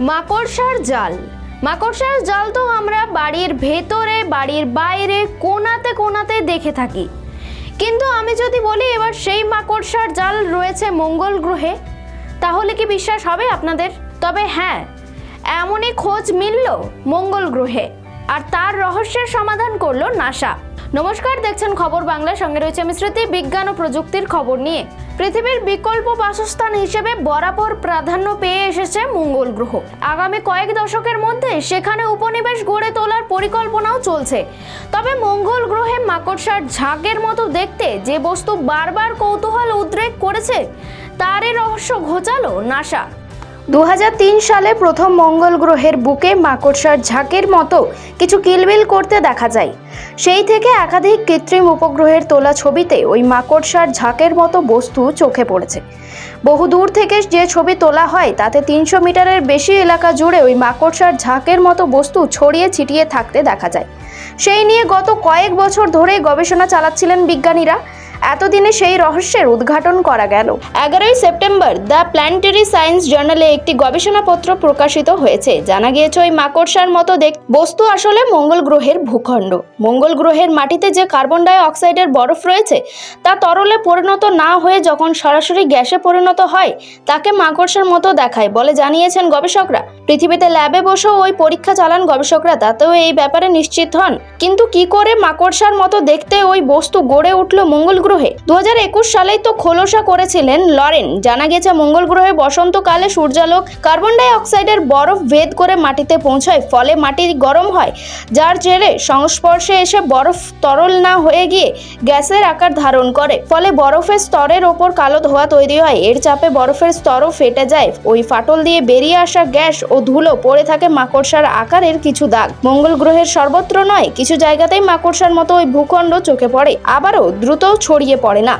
মাকড়সার জাল। মাকড়সার জাল তো আমরা বাড়ির ভেতরে, বাড়ির বাইরে, কোণাতে কোণাতে দেখে থাকি। কিন্তু আমি যদি বলি এবার সেই মাকড়সার জাল রয়েছে মঙ্গল গ্রহে, তাহলে কি বিশ্বাস হবে আপনাদের? তবে হ্যাঁ, এমনই খোঁজ মিলল মঙ্গল গ্রহে, আর তার রহস্যের সমাধান করলো নাসা। নমস্কার, দেখছেন খবর বাংলা, সঙ্গে রয়েছে আমি স্মৃতি। বিজ্ঞান ও প্রযুক্তির খবর নিয়ে পৃথিবীর বিকল্প বাসস্থান হিসেবে বরাবর প্রাধান্য পেয়ে এসেছে মঙ্গল গ্রহ। আগামী কয়েক দশকের মধ্যে সেখানে উপনিবেশ গড়ে তোলার পরিকল্পনাও চলছে। তবে মঙ্গল গ্রহে মাকড়সার ঝাঁকের মতো দেখতে যে বস্তু বারবার কৌতূহল উদ্রেক করেছে, তারই রহস্য ঘোচালো নাসা। 2003 সালে প্রথম মঙ্গল গ্রহের বুকে মাকড়সার ঝাঁকের মতো কিছু কিলবিল করতে দেখা যায়। সেই থেকে একাধিক কৃত্রিম উপগ্রহের তোলা ছবিতে ওই মাকড়সার ঝাঁকের মতো বস্তু চোখে পড়েছে। বহু দূর থেকে যে ছবি তোলা হয় তাতে 300 মিটারের বেশি এলাকা জুড়ে ওই মাকড়সার ঝাঁকের মতো বস্তু ছড়িয়ে ছিটিয়ে থাকতে দেখা যায়। সেই নিয়ে গত কয়েক বছর ধরে গবেষণা চালাচ্ছিলেন বিজ্ঞানীরা। এতদিনে সেই রহস্যের উদ্ঘাটন করা গেল। 11ই সেপ্টেম্বর দ্য প্ল্যানেটারি সায়েন্স জার্নালে একটি গবেষণাপত্র প্রকাশিত হয়েছে। জানা গিয়েছে ওই মাকড়সার মতো বস্তু আসলে মঙ্গল গ্রহের ভূখণ্ড। মঙ্গল গ্রহের মাটিতে যে কার্বন ডাই অক্সাইডের বরফ রয়েছে তা তরলে পরিণত না হয়ে যখন সরাসরি গ্যাসে পরিণত হয় তাকে মাকড়সার মতো দেখায় বলে জানিয়েছেন গবেষকরা। পৃথিবীতে ল্যাবে বসেও ওই পরীক্ষা চালান গবেষকরা, তাতেও এই ব্যাপারে নিশ্চিত হন। কিন্তু কি করে মাকড়সার মতো দেখতে ওই বস্তু গড়ে উঠল মঙ্গল গ্রহে? 2021 সালেই তো খোলসা করেছিলেন লরেন। জানা গেছে মঙ্গল গ্রহে বসন্তকালে সূর্যালোক কার্বন ডাই অক্সাইডের বরফ ভেদ করে মাটিতে পৌঁছায়, ফলে মাটি গরম হয়, যার জেরে সংস্পর্শে এসে বরফ তরল না হয়ে গিয়ে গ্যাসের আকার ধারণ করে। ফলে বরফের স্তরের ওপর কালো ধোঁয়া তৈরি হয়। এর চাপে বরফের স্তরও ফেটে যায়। ওই ফাটল দিয়ে বেরিয়ে আসা গ্যাস ও ধুলো পড়ে থাকে মাকড়সার আকারের কিছু দাগ। মঙ্গল গ্রহের সর্বত্র নয়, কিছু জায়গাতেই মাকড়সার মতো ওই ভূখণ্ড চোখে পড়ে, আবারও দ্রুত ছড়িয়ে পড়ে না।